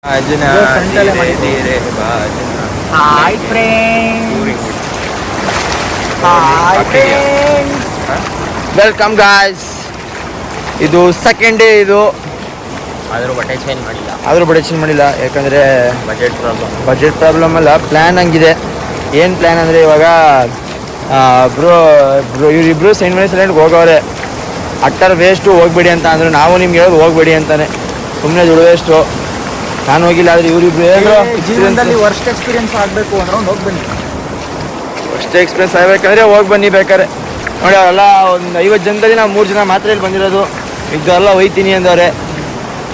Hi friends, welcome guys. ಇದು second day. ಇದು ಆದರೂ ಬಟ್ಟೆ ಚೇಂಜ್ ಮಾಡಿಲ್ಲ ಯಾಕಂದರೆ ಬಜೆಟ್ ಪ್ರಾಬ್ಲಮ್ ಅಲ್ಲ, ಪ್ಲ್ಯಾನ್ ಹಂಗಿದೆ. ಏನು ಪ್ಲ್ಯಾನ್ ಅಂದರೆ ಇವಾಗ ಇವರಿಬ್ಬರು ಸೈಂಟ್ ಮೇರಿಸ್ ಐಲ್ಯಾಂಡ್ಗೆ ಹೋಗೋರೆ. ಅಟ್ಟರ್ ವೇಸ್ಟು ಹೋಗ್ಬೇಡಿ ಅಂತ ಅಂದರು. ನಾವು ನಿಮ್ಗೆ ಹೇಳೋದು ಹೋಗ್ಬೇಡಿ ಅಂತಾನೆ, ಸುಮ್ಮನೆ ದುಡ್ಡು ವೇಸ್ಟು. ನಾನು ಹೋಗಿಲ್ಲ, ಆದರೆ ಇವರಿಬ್ರು ಜೀವನದಲ್ಲಿ ವರ್ಸ್ಟ್ ಎಕ್ಸ್ಪೀರಿಯನ್ಸ್ ಆಗಬೇಕು ಅಂದ್ರೆ ಹೋಗಿ ಬನ್ನಿ. ವರ್ಸ್ಟ್ ಎಕ್ಸ್ಪೀರಿಯನ್ಸ್ ಆಗಬೇಕಂದ್ರೆ ಹೋಗಿ ಬನ್ನಿ ಬೇಕಾರೆ. ನೋಡಿ, ಅವರೆಲ್ಲ ಒಂದು 50 ಜನದಲ್ಲಿ ನಾವು 3 ಜನ ಮಾತ್ರ ಇಲ್ಲಿ ಬಂದಿರೋದು. ಇದೆಲ್ಲ ಒಯ್ತೀನಿ ಅಂದವ್ರೆ.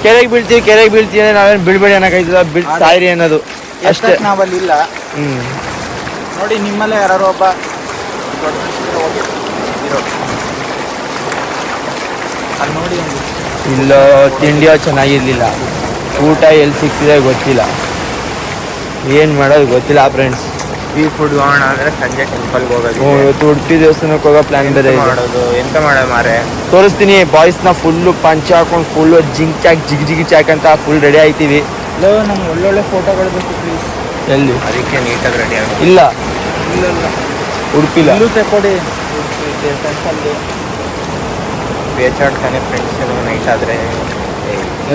ಕೆರೆಗೆ ಬೀಳ್ತೀವಿ ಅಂದರೆ ನಾವೇನು ಬೀಳ್ಬೇಡಿ ಅನ್ನೋಕ್ಕಾಯ್ತದ, ಸಾಯಿರಿ ಅನ್ನೋದು ಅಷ್ಟೇ. ನಾವಲ್ಲಿ ಇಲ್ಲ. ನೋಡಿ, ನಿಮ್ಮಲ್ಲೇ ಯಾರು ಒಬ್ಬ ಅಲ್ಲಿ ನೋಡಿ. ಇಲ್ಲ, ತಿಂಡಿಯೋ ಚೆನ್ನಾಗಿರಲಿಲ್ಲ, ಊಟ ಎಲ್ಲಿ ಸಿಗ್ತಿದೆ ಗೊತ್ತಿಲ್ಲ, ಏನು ಮಾಡೋದು ಗೊತ್ತಿಲ್ಲ ಫ್ರೆಂಡ್ಸ್. ಈ ಫುಡ್ ಹೋಗೋಣ ಅಂದರೆ ಸಂಜೆ ಟೆಂಪಲ್ಗೆ ಹೋಗೋದು. ಇವತ್ತು ಉಡುಪಿ ದೇವಸ್ಥಾನಕ್ಕೆ ಹೋಗೋ ಪ್ಲ್ಯಾನ್ ಬೇರೆ ಮಾಡೋದು. ಎಂತ ಮಾಡೋದು ಮಾರೆ, ತೋರಿಸ್ತೀನಿ. ಬಾಯ್ಸ್ನ ಫುಲ್ಲು ಪಂಚ ಹಾಕೊಂಡು ಫುಲ್ಲು ಜಿಗಿ ಚಾಕ್ ಅಂತ ಫುಲ್ ರೆಡಿ ಆಯ್ತೀವಿ. ನಮ್ಗೆ ಒಳ್ಳೊಳ್ಳೆ ಫೋಟೋಗಳು ಬೇಕು ಪ್ಲೀಸ್. ಎಲ್ಲಿ? ಅದಕ್ಕೆ ನೀಟಾಗಿ ರೆಡಿ ಆಗಿ. ಇಲ್ಲ, ಉಡುಪಿಲ್ಲ ತಗೊಡಿ. ಬೇಚಾಡ್ತಾನೆ ಫ್ರೆಂಡ್ಸ್. ನೈಟ್ ಆದರೆ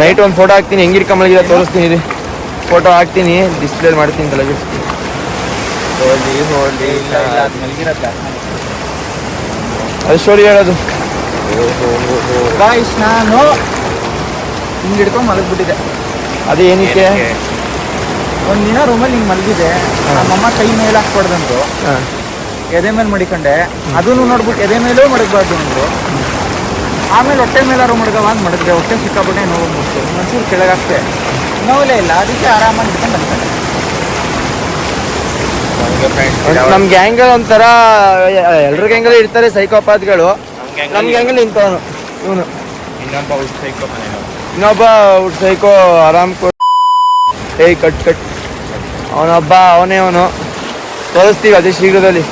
ನೈಟ್ ಒಂದು ಫೋಟೋ ಹಾಕ್ತೀನಿ. ಹೆಂಗಿರ್ಕೊಂಬಲ್ಗಿಲ್ಲ ತೋರಿಸ್ತೀನಿ ರೀ. ಫೋಟೋ ಹಾಕ್ತೀನಿ, ಡಿಸ್ಪ್ಲೇ ಮಾಡ್ತೀನಿ. ತಲೆಗಿಡ್ಸ್ತೀನಿ. ಹೋಲಿ ಅದು ಸ್ಟೋರಿ ಹೇಳೋದು. ಗಾಯ್ಸ್, ನಾನು ಹಿಂಗೆ ಹಿಡ್ಕೊಂಡು ಮಲಗಿಬಿಟ್ಟಿದ್ದೆ. ಅದು ಏನಕ್ಕೆ? ಒಂದಿನ ರೂಮಲ್ಲಿ ಹಿಂಗೆ ಮಲಗಿದೆ. ನಮ್ಮಮ್ಮ ಕೈ ಮೇಲೆ ಹಾಕ್ಬಾರ್ದಂತು, ಎದೆ ಮೇಲೆ ಮಡಿಕೊಂಡೆ. ಅದನ್ನು ನೋಡ್ಬಿಟ್ಟು ಎದೆ ಮೇಲೂ ಮಡಗಬಾರ್ದು ಅಂದರು. ಆಮೇಲೆ ಹೊಟ್ಟೆ ಮೇಲಾರು ಮಡ್ಗವ ಅಂತ ಮಡಗಿದೆ. ಹೊಟ್ಟೆ ಸಿಕ್ಕಾಬಿಟ್ಟೆ ನೋವು ಮುಗಿಸ್ತು. ಒಂಚೂರು ಕೆಳಗಾಗ್ತೆ, ನೋವಲೇ ಇಲ್ಲ. ಅದಕ್ಕೆ ಆರಾಮಾಗಿ ಇಟ್ಕೊಂಡು ಬಂದ್ಕೊಂಡೆ. ನಮ್ಮ ಗ್ಯಾಂಗಲ್ಲಿ ಒಂಥರ ಎಲ್ರ ಗ್ಯಾಂಗಲ್ಲಿ ಇರ್ತಾರೆ ಸೈಕೋಪಾತ್ಗಳು. ನಮ್ಮ ಗ್ಯಾಂಗಲ್ಲಿ ಇಂಥವನು ಇವನು. ಇನ್ನೊಬ್ಬ ಸೈಕೋ ಆರಾಮ್ ಕಟ್ ಅವನೊಬ್ಬ ಅವನು ತೋರಿಸ್ತೀವಿ ಅದೇ ಶೀಘ್ರದಲ್ಲಿ.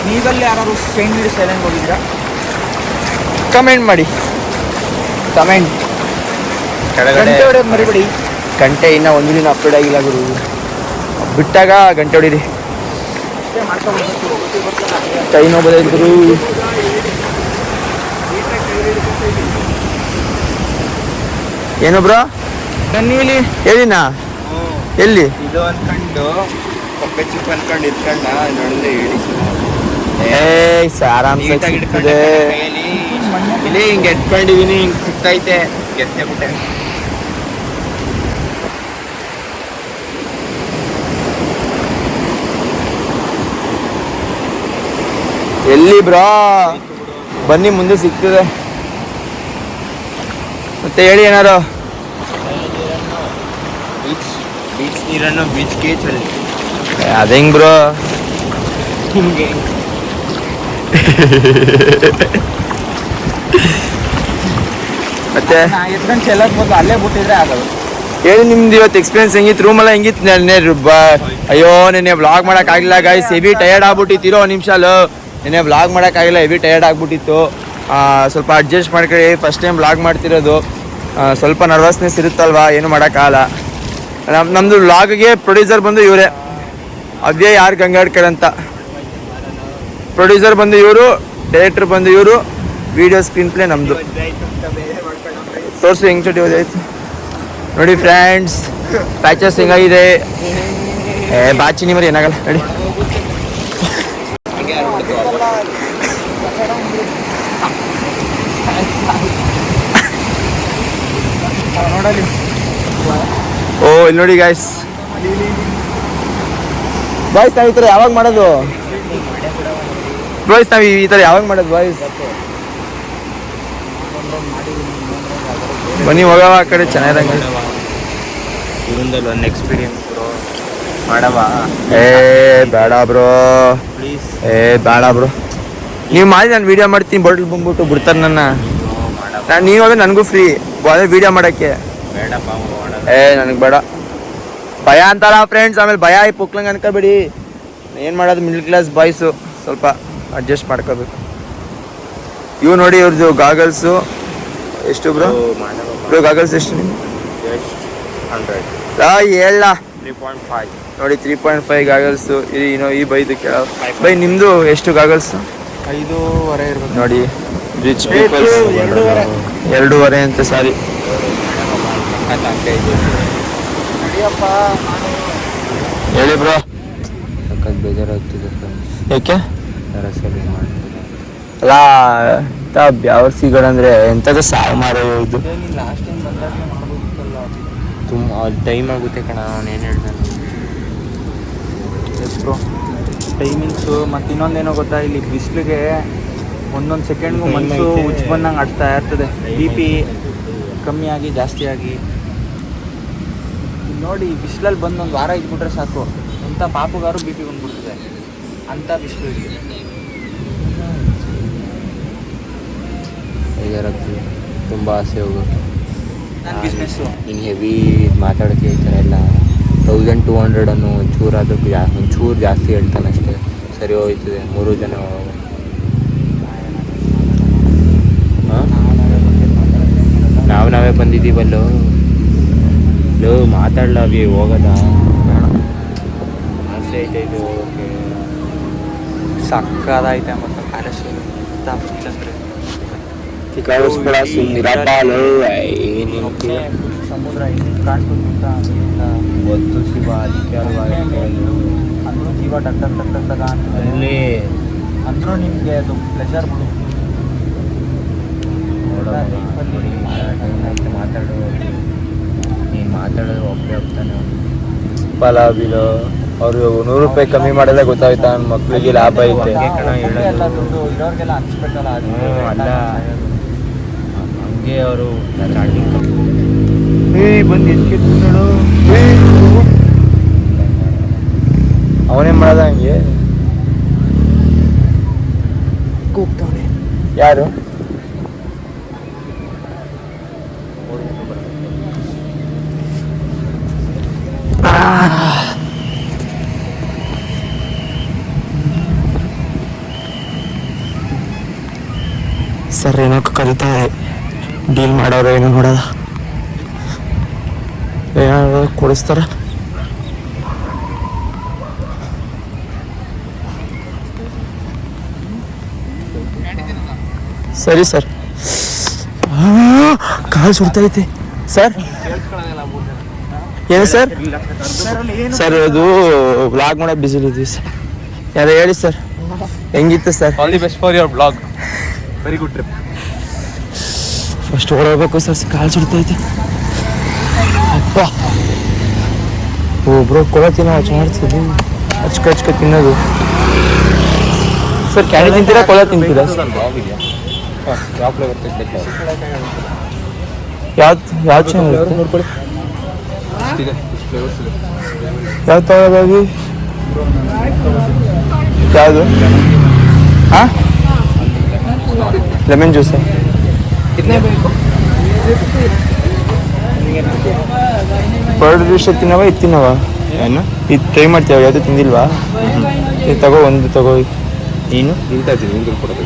ನೀವಲ್ಲಿ ಯಾರು ಸೈಂಟ್ ಮೇರಿಸ್ ಐಲ್ಯಾಂಡ್ ಹೋಗಿದ್ದೀರಾ? ಕಮೆಂಟ್ ಮಾಡಿ. ಗಂಟೆ ಹೊಡೆಯೋದು ಮರಿಬೇಡಿ. ಗಂಟೆ ಇನ್ನೂ ಒಂದು ದಿನ ಅಪ್ಲೋಡ್ ಆಗಿಲ್ಲ ಗುರು. ಬಿಟ್ಟಾಗ ಗಂಟೆ ಹೊಡೀರಿ. ಕೈ ನೋವು ಬದಲಿದ್ರು. ಏನು ಬ್ರೋ? ಬನ್ನಿ ಹೇಳಿನಾ? ಎಲ್ಲಿ? ಇದು ಅನ್ಕೊಂಡು ಪಕ್ಕ ಚಿಪ್ ಅನ್ಕೊಂಡು ಇಟ್ಕೊಂಡ ನೋಡಿದ್ರೆ ಆರಾಮ್ ಇಟ್ಕೊಂಡಿದೆ. ಇಲ್ಲಿ ಹಿಂಗೆ ಎತ್ಕೊಂಡಿದೀನಿ, ಹಿಂಗೆ ಸಿಗ್ತೈತೆ. ಗೆದ್ದೆ ಬಿಟ್ಟೆ. ಎಲ್ಲಿ ಬ್ರೋ? ಬನ್ನಿ, ಮುಂದೆ ಸಿಗ್ತದೆ. ಮತ್ತೆ ಹೇಳಿ ಏನಾರು. ಬೀಚ್ ನೀರನ್ನು ಬೀಚ್ಗೆ ಚಲ್ಲಿ. ಅದೇಂಗ್ ಬ್ರೋ? ಹಿಂಗೆ ಮತ್ತೆ ಎತ್ಕೊಂಡು ಚೆಲ್ಲಕ್ ಬಂದು ಅಲ್ಲೇ ಬಿಟ್ಟಿದ್ರೆ ಆಗೋದು. ಹೇಳಿ ನಿಮ್ದು ಇವತ್ತು ಎಕ್ಸ್ಪೀರಿಯನ್ಸ್ ಹೆಂಗಿತ್ತು? ರೂಮೆಲ್ಲ ಹೆಂಗಿತ್ತು? ಅಯ್ಯೋ, ನೆನ್ನೆ ವ್ಲಾಗ್ ಮಾಡೋಕ್ಕಾಗಿಲ್ಲ ಗಾಯ್ಸ್. ಹೆವಿ ಟಯರ್ಡ್ ಆಗ್ಬಿಟ್ಟಿತ್ತು. ಇರೋ ನಿಮಿಷಲು ನೆನ್ನೆ ವ್ಲಾಗ್ ಮಾಡೋಕ್ಕಾಗಿಲ್ಲ, ಹೆವಿ ಟಯರ್ಡ್ ಆಗ್ಬಿಟ್ಟಿತ್ತು. ಸ್ವಲ್ಪ ಅಡ್ಜಸ್ಟ್ ಮಾಡ್ಕೊಳ್ಳಿ. ಫಸ್ಟ್ ಟೈಮ್ ವ್ಲಾಗ್ ಮಾಡ್ತಿರೋದು, ಸ್ವಲ್ಪ ನರ್ವಸ್ನೆಸ್ ಇರುತ್ತಲ್ವಾ, ಏನು ಮಾಡೋಕ್ಕಾಗಲ್ಲ. ನಮ್ಮದು ವ್ಲಾಗ್ಗೆ ಪ್ರೊಡ್ಯೂಸರ್ ಬಂದು ಇವರೇ, ಅದೇ ಯಾರು ಗಂಗಾಡ್ಕರ್ ಅಂತ. ಪ್ರೊಡ್ಯೂಸರ್ ಬಂದು ಇವರು, ಡೈರೆಕ್ಟರ್ ಬಂದು ಇವರು, ವಿಡಿಯೋ ಸ್ಕ್ರೀನ್ ಪ್ಲೇ ನಮ್ಮದು. ತೋರಿಸಿ ಹೆಂಗೆ ಚಟಿ ಹೋದಾಯ್ತು ನೋಡಿ ಫ್ರೆಂಡ್ಸ್. ಪ್ಯಾಚಸ್ ಹೆಂಗಾಗಿದೆ? ಬಾಚಿನಿ ಮರಿ ಏನಾಗಲ್ಲ ನೋಡಿ. ನೋಡಲಿ. ಇಲ್ಲಿ ನೋಡಿ ಗಾಯ್ಸ್. ಬಾಯ್ಸ್, ನಾವು ಈ ಥರ ಯಾವಾಗ ಮಾಡೋದು? ಬಾಯ್ಸ್, ನಾವು ಈ ಥರ ಯಾವಾಗ ಮಾಡೋದು ಬಾಯ್ಸ್? ಬನ್ನಿ ಹೋಗವ ಆ ಕಡೆ. ಚೆನ್ನಾಗಿರಂಗ ಜೀವನದಲ್ಲಿ ಒಂದು ಎಕ್ಸ್ಪೀರಿಯನ್ಸ್ ಮಾಡವ. ಬೇಡ ಬ್ರೋ, ಪ್ಲೀಸ್. ಬೇಡ ಬ್ರೋ. ನೀವು ಮಾಡಿ ನಾನು ವೀಡಿಯೋ ಮಾಡ್ತೀನಿ. ಬೋಟಲ್ ಬಂದ್ಬಿಟ್ಟು ಬಿಡ್ತಾರೆ ನನ್ನ. ನೀವಾಗ ನನಗೂ ಫ್ರೀ ವೀಡಿಯೋ ಮಾಡೋಕ್ಕೆ. ಬೇಡಪ್ಪ, ನನಗೆ ಬೇಡ. ಭಯ ಅಂತಾರ ಫ್ರೆಂಡ್ಸ್, ಆಮೇಲೆ ಭಯ ಪುಕ್ಲಂಗೆ ಅನ್ಕೋಬೇಡಿ. ಏನು ಮಾಡೋದು, ಮಿಡ್ಲ್ ಕ್ಲಾಸ್ ಬಾಯ್ಸು, ಸ್ವಲ್ಪ ಅಡ್ಜಸ್ಟ್ ಮಾಡ್ಕೋಬೇಕು. ಇವು ನೋಡಿ, ಇವ್ರದ್ದು ಗಾಗಲ್ಸು ಎಷ್ಟು ಬ್ರೋ? ಗಾಗಲ್ಸ್ ಎಷ್ಟು? ಹೇಳ 3.5 ನೋಡಿ 3.5 ಗಾಗಲ್ಸು. ಈ ಬೈದು ಕೇಳ ಬೈ ನಿಮ್ಮದು ಎಷ್ಟು ಗಾಗಲ್ಸು? 5.5 ಇರ್ಬೇಕು ನೋಡಿ ರಿಚ್ ಪೀಪಲ್ಸ್ 2.5 ಅಂತ. ಸಾರಿ ನಡಿಯಪ್ಪ. ಹೇಳಿ ಬ್ರೋ. ಬೇಜಾರಾಗ್ತಿದೆ ಯಾಕೆ? ಸರಿ ಮಾಡ್ತಿದ್ದೆ ಅಲ್ಲ ಬ್ಯಾವರ್ಸಿಗಳಂದ್ರೆ ಎಂಥದ್ದು ಸಾವು ಮಾಡೋ ಇದು. ನೀನು ಲಾಸ್ಟ್ ಟೈಮ್ ಬಂದಾಗಲೇ ಮಾಡ್ಬೋದಿತ್ತಲ್ಲ. ತುಂಬ ಟೈಮ್ ಆಗುತ್ತೆ ಕಣ. ಅವನು ಏನು ಹೇಳ್ತಾನೆ ಎಸ್ ಬ್ರೋ, ಟೈಮಿಂಗ್ಸು. ಮತ್ತು ಇನ್ನೊಂದೇನೋ ಗೊತ್ತಾ, ಇಲ್ಲಿ ಬಿಸಿಲಿಗೆ ಒಂದೊಂದು ಸೆಕೆಂಡ್ಗೂ ಮನಸ್ಸು ಉಚ್ಚ ಬಂದಂಗೆ ಆಡ್ತಾ ಇರ್ತದೆ. BP ಕಮ್ಮಿ ಆಗಿ ಜಾಸ್ತಿ ಆಗಿ. ನೋಡಿ ಬಿಸಿಲಲ್ಲಿ ಬಂದು ಒಂದು ವಾರ ಇದ್ಬಿಟ್ರೆ ಸಾಕು, ಅಂಥ ಪಾಪುಗಾರು BP ಬಂದ್ಬಿಡ್ತದೆ ಅಂಥ ಬಿಸಿಲು. ಬೇಜಾರಾಗ್ತಿದೆ. ತುಂಬ ಆಸೆ ಹೋಗೋದು. ನನ್ನ ಬಿಸ್ನೆಸ್ಸು ಇನ್ನು ಹೆವಿ ಮಾತಾಡೋಕ್ಕೆ ಈ ಥರ ಎಲ್ಲ 1200 ಅನ್ನು ಒಂಚೂರು ಜಾಸ್ತಿ ಹೇಳ್ತಾನೆ ಅಷ್ಟೇ. ಸರಿ ಹೋಯ್ತದೆ 3 ಜನ. ನಾವೇ ಬಂದಿದ್ದೀವಲ್ಲೋ ಮಾತಾಡಲ ಹೋಗೋದ ಆಸೆ ಐತೆ ಇದು ಹೋಗೋಕ್ಕೆ. ಸಕ್ಕದಾಯ್ತೆ ಮತ್ತು ಪ್ಯಾಲೇಸ್ ಅಂದರೆ ಸಮುದ್ರ ಕಾಣ್ತದೆ ಗೊತ್ತು ಶಿವ. ಅದಕ್ಕೆ ಅಂದರೂ ಜೀವ ಟಕ್ ಟಕ್ ಟಕ್ ಟಕ್ ಟಕ್ ಅಂತದೆ. ಅಲ್ಲಿ ಅಂದರೂ ನಿಮಗೆ ಅದು ಪ್ಲೆಜರ್ ಬಿಡು. ಮಾತಾಡೋ ನೀನು ಮಾತಾಡೋದು ಒಬ್ಬರೇ ಹೋಗ್ತಾನೆ. ಪಲಾವಿಲು ಅವರು 100 ರೂಪಾಯಿ ಕಮ್ಮಿ ಮಾಡೋದೇ ಗೊತ್ತಾಯ್ತಾ? ನನ್ನ ಮಕ್ಳಿಗೆ ಲಾಭ ಐತೆ. ಎಲ್ಲ ದುಡ್ಡು ಇರೋರಿಗೆಲ್ಲ ಹಂಚ್ಬೇಕಲ್ಲ. ಅಲ್ಲ ಹಂಗೆ ಅವರು ಸ್ಟಾರ್ಟಿಂಗ್ ಬಂದು ಎತ್ಕಿಟ್ಟು ಅವನೇ ಮಾಡ್ದ ಹಂಗೆ. ಕೂಗ್ತಾವನೆ ಯಾರು? ಸರ್ ಏನೋ ಕರೀತಾರೆ, ಡೀಲ್ ಮಾಡೋರು ಏನೋ ನೋಡೋದ. ಏನಾದ್ರು ಕೊಡಿಸ್ತಾರ? ಸರಿ ಸರ್. ಕಾಲು ಸುಡ್ತೈತೆ ಸರ್. ಏನು ಸರ್? ಸರ್ ಅದು ವ್ಲಾಗ್ ಮಾಡೋಕೆ ಬಿಸಿಲಿ ಇದ್ದೀವಿ ಸರ್. ಯಾರು ಹೇಳಿ ಸರ್, ಹೆಂಗಿತ್ತು sir? All the best for your blog. Very good trip. First ಓಡೋಗ್ಬೇಕು ಸರ್, ಕಾಲು ಸುಡ್ತೈತೆ. ಅಪ್ಪ ಒಬ್ರು ಕೊಳ ತಿನ್ನೋ ಮಾಡ್ತೀವಿ, ಹಚ್ಕ ತಿನ್ನೋದು. ಸರ್ ಕ್ಯಾಡಿ ತಿಂತೀರಾ ಕೊಳ ತಿಂತೀರಾ? ಯಾವ ಫ್ಲೇವರ್ ತೆಗ್ಬೇಕು? ಯಾವ ಚೆನ್ನಾಗಿ ನೋಡ್ಕೊಳ್ಳಿ. ಯಾವ ತಗೋದಾಗಿ? ಯಾವುದು? ಹಾಂ, ಲೆಮನ್ ಜ್ಯೂಸ. ಬರ್ಡ್ ಜ್ಯೂಸ್ ತಿನ್ನವ ಇದು ತಿನ್ನವ? ಏನು ಇದು ಟ್ರೈ ಮಾಡ್ತೀವ? ಯಾವುದು ತಿಂದಿಲ್ವಾ? ಇದು ತಗೋ, ಒಂದು ತಗೋ. ನೀನು ತಿಂತಾ ಇದ್ದೀನಿ, ನಿಂಗೆ ಕೊಡೋದು.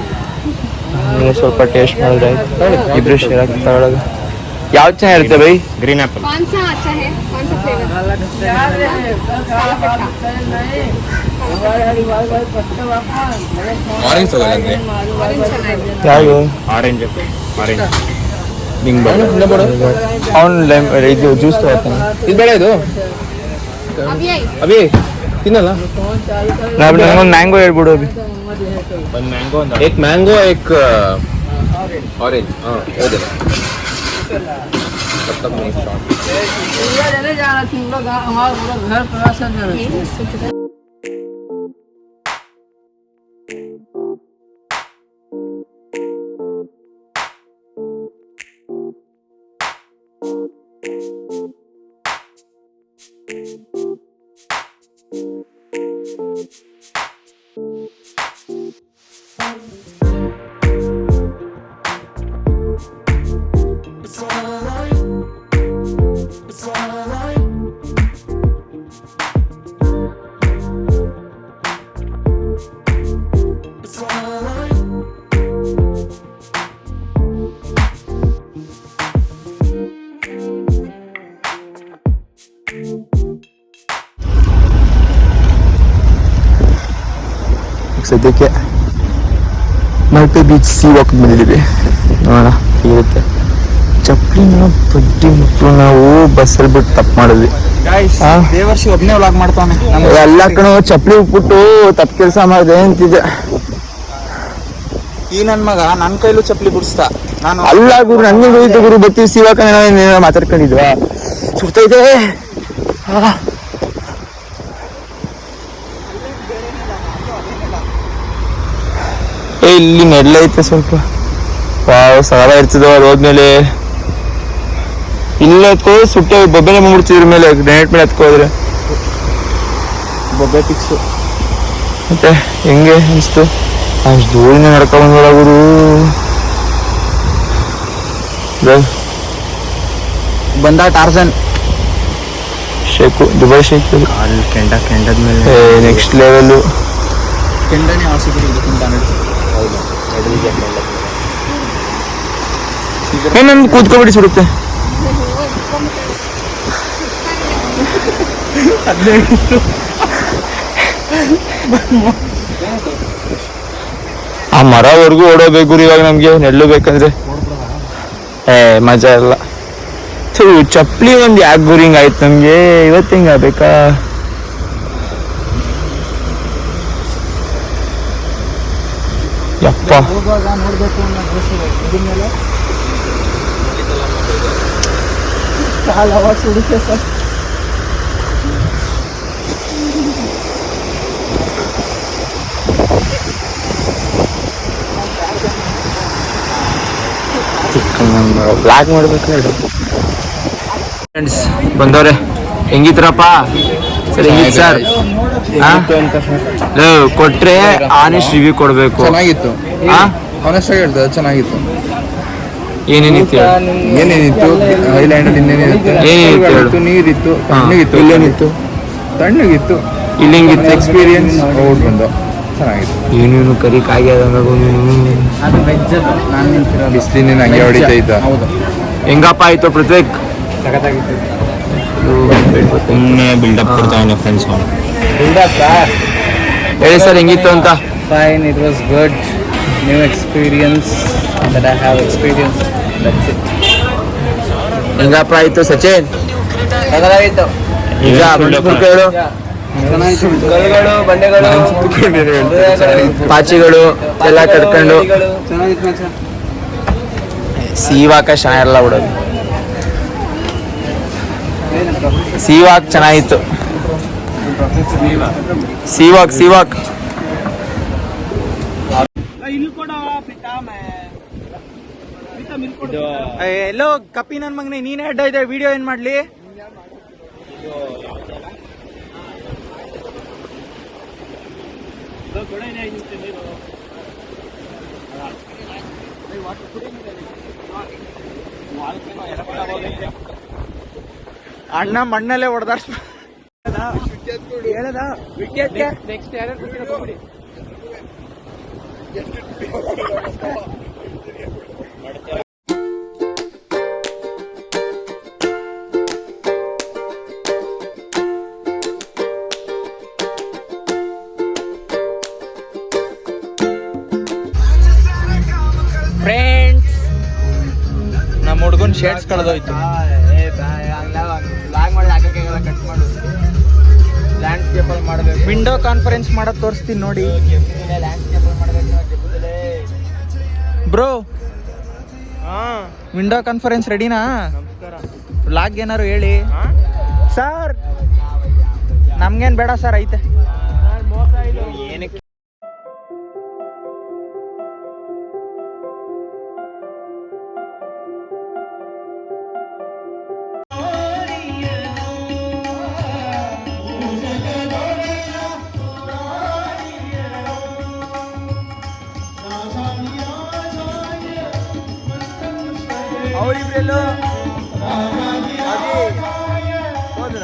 ನೀನು ಸ್ವಲ್ಪ ಟೇಸ್ಟ್ ಮಾಡಿದ್ರೆ ಆಯ್ತು. ಇಬ್ರು ಶೇರ್ ಆಗಿ ತಗೊಳ್ಳೋದು. ಯಾವ್ದು ಚೆನ್ನಾಗಿರುತ್ತೆ ಬೈ? Green apple. कौन सा अच्छा है? कौन सा फ्लेवर? ಆರೆಂಜ್ ತಗೊಳ್ಳಂದ್ರೆ ಯಾವುದು? ಆರೆಂಜ್ ನಿಂಗೆ ಅವ್ನು ಇದು ಜ್ಯೂಸ್ ತಗೋತಾನೆ. ಇದು ಬೇಡ. ಇದು अभी आई ಅಭಿ ತಿನ್ನಲ್ಲ. ನಂಗೊಂದು ಮ್ಯಾಂಗೋ ಹೇಳ್ಬಿಡು ಅಭಿ. ಒಂದು ಮ್ಯಾಂಗೋ, एक मैंगो एक ऑरेंज. हाँ हो जाएगा. तब तक मैं ಸದ್ಯಕ್ಕೆ ಮಲ್ಪೆ ಬೀಚ್ ಸಿ ವಾಕ್ ಬಂದಿದ್ದೀವಿ. ನೋಡೋಣ ಹೇಗಿರುತ್ತೆ. ಚಪ್ಪಲಿನ ಬಡ್ಡಿ ಮಕ್ಕಳು ನಾವು ಬಸ್ಸಲ್ಲಿ ಬಿಟ್ಟು ತಪ್ಪು ಮಾಡಿದ್ವಿ. ದೇವರ್ಷಿ ಒಬ್ಬನೇ ವ್ಲಾಗ್ ಮಾಡ್ತಾನೆ. ಎಲ್ಲ ಕಡೆ ಚಪ್ಪಲಿ ಉಟ್ಬಿಟ್ಟು ತಪ್ಪು ಕೆಲಸ ಮಾಡಿದೆ ಅಂತಿದ್ದೆ. ಈ ನನ್ನ ಮಗ ನನ್ನ ಕೈಲೂ ಚಪ್ಪಲಿ ಬಿಡಿಸ್ತಾ. ನಾನು ಅಲ್ಲ ಗುರು, ನನಗೆ ಹೋಯ್ತು ಗುರು, ಬರ್ತೀವಿ ಸಿವಾಕ ಮಾತಾಡ್ಕೊಂಡಿದ್ವಾ. ಸುಡ್ತೈತೆ. ಇಲ್ಲಿ ನೆಡ್ಲೈತೆ ಸ್ವಲ್ಪ. ವಾವ್, ಸಲ ಇರ್ತದ ಅದು ಹೋದ್ಮೇಲೆ. ಇಲ್ಲ ಎತ್ಕೋ ಸುಟ್ಟೆ ಬೊಬ್ಬೆನೆ ಮಾಡ್ಬಿಡ್ತಿದ್ರ ಮೇಲೆ, ಗ್ರೆನೇಟ್ ಮೇಲೆ ಎತ್ಕೋದ್ರೆ ಬೊಬ್ಬೆ ಫಿಕ್ಸು. ಮತ್ತೆ ಹೆಂಗೆ ಅನಿಸ್ತು? ಅಷ್ಟು ಧೂಳಿನ ನಡ್ಕೊಂಡ್ ಗುರು. ಬಂದ ಟಾರ್ಜನ್ ಶೇಕು, ದುಬೈ ಶೇಕ್ ಕೆಂಡದ ಮೇಲೆ ನೆಕ್ಸ್ಟ್ ಲೆವೆಲ್ಲು. ಕೆಂಡನೇ ಆಸಿಬಿಡಿ ನಮ್ದು ಕೂತ್ಕೊಬಿಡಿ ಸುಡುತ್ತೆ. ಆ ಮರವರೆಗೂ ಓಡೋಬೇಕು ಇವಾಗ ನಮ್ಗೆ ನೆರಳು ಬೇಕಂದ್ರೆ. ಮಜಾ ಇಲ್ಲ. ಚಪ್ಪಲಿ ಒಂದ್ ಯಾಕೆ ಗುರಿ ಹಿಂಗ್ ಆಯ್ತು ನಮ್ಗೆ ಇವತ್ತು ಹಿಂಗ ಆಗ್ಬೇಕಾ? ಯಪ್ಪ, ನೋಡ್ಬೇಕು ಮೇಲೆ ಕಾಲವ ಸುಡುತ್ತೆ ಸರ್. ಬ್ಲಾಕ್ ಮಾಡ್ಬೇಕು. ಫ್ರೆಂಡ್ಸ್ ಬಂದವ್ರೆ, ಹೆಂಗಿತ್ರಪ್ಪ ಸರ್? ಹೆಂಗಿತ್ತು ಸರ್? ಕೊಟ್ರೆ ಆನೆಸ್ಟ್ ರಿವ್ಯೂ ಕೊಡ್ಬೇಕು. ಚೆನ್ನಾಗಿತ್ತು, ಆನೆಸ್ಟ್ ಆಗಿ ಹೇಳ್ತದೆ, ಚೆನ್ನಾಗಿತ್ತು. ಏನೇನಿತ್ತು ಏನೇನಿತ್ತು ಐಲ್ಯಾಂಡ್ ಅಲ್ಲಿ ಇನ್ನೇನಿತ್ತು? ನೀರಿತ್ತು, ತಣ್ಣಗಿತ್ತು. ಇಲ್ಲೇನಿತ್ತು? ತಣ್ಣಗಿತ್ತು. ಇಲ್ಲಿ ಹೆಂಗಿತ್ತು ಎಕ್ಸ್ಪೀರಿಯನ್ಸ್ ಔಟ್ ಬಂದು ಚೆನ್ನಾಗಿತ್ತು. ಏನೇನು ಕರಿ ಕಾಗಿ ಅದು ವೆಜ್. ನಾನು ನಿಂತಿರೋದು ಬಿಸಿಲಿನ ಹಂಗೆ ಹೊಡಿತಾ ಇದ್ದ. ಹೌದು, ಹೆಂಗಪ್ಪ ಆಯ್ತು ಪ್ರತ್ಯೇಕ್? ಸಖತ್ತಾಗಿತ್ತು. ಸುಮ್ಮನೆ ಬಿಲ್ಡಪ್ ಕೊಡ್ತಾನೆ ಫ್ರೆಂಡ್ಸ್. ಹೇಳಿ ಸರ್ ಹೆಂಗಿತ್ತು ಅಂತ. Fine, it was good. New experience that I have experienced. That's it. ಹೆಂಗಪ್ಪ ಆಯ್ತು ಸಚಿನ್? ಸಖತ್ತಾಗಿತ್ತು. ಈಗ ಹೇಳು. ಕಲ್ಗಳು, ಬಂಡೆಗಳು, ಪಾಚಿಗಳು ಎಲ್ಲ ಕಟ್ಕೊಂಡು ಚೆನ್ನಾಗಿತ್ತು ಮಚ್ಚ. ಸೀವಾಕ ಚೆನ್ನಾಗಿರಲ್ಲ ಬಿಡೋದು. ಸೀವಾಕ್ ಚೆನ್ನಾಗಿತ್ತು. ಸೀವಾಕ್ ಎಲ್ಲೋ ಕಪ್ಪಿ ನನ್ ಮಗನೇ, ನೀನೇ ಅಡ್ಡ ಇದೆ. ವಿಡಿಯೋ ಏನ್ ಮಾಡ್ಲಿ? ಅಣ್ಣ ಮಣ್ಣಲ್ಲೇ ಹೊಡೆದಾಡ್ಸ್ ಹೇಳದ ನೆಕ್ಸ್ಟ್ ಯಾರು ಕೂತಿರೋ ಫ್ರೆಂಡ್ಸ್, ನಮ್ಮ ಹುಡುಗನ್ ಶೇಡ್ಸ್ ಕಳೆದೋಯ್ತು. ವಿಂಡೋ ಕಾನ್ಫರೆನ್ಸ್ ಮಾಡೋದು ತೋರಿಸ್ತೀನಿ ನೋಡಿ ಬ್ರೋ. ವಿಂಡೋ ಕಾನ್ಫರೆನ್ಸ್ ರೆಡಿನಾ? ವ್ಲಾಗ್ ಏನಾರು ಹೇಳಿ ಸರ್. ನಮ್ಗೇನ್ ಬೇಡ ಸರ್, ಐತೆ. ಏನಕ್ಕೆ ಅವರಿಬ್ರೆಲ್ಲೋ ಹೋದ್ರ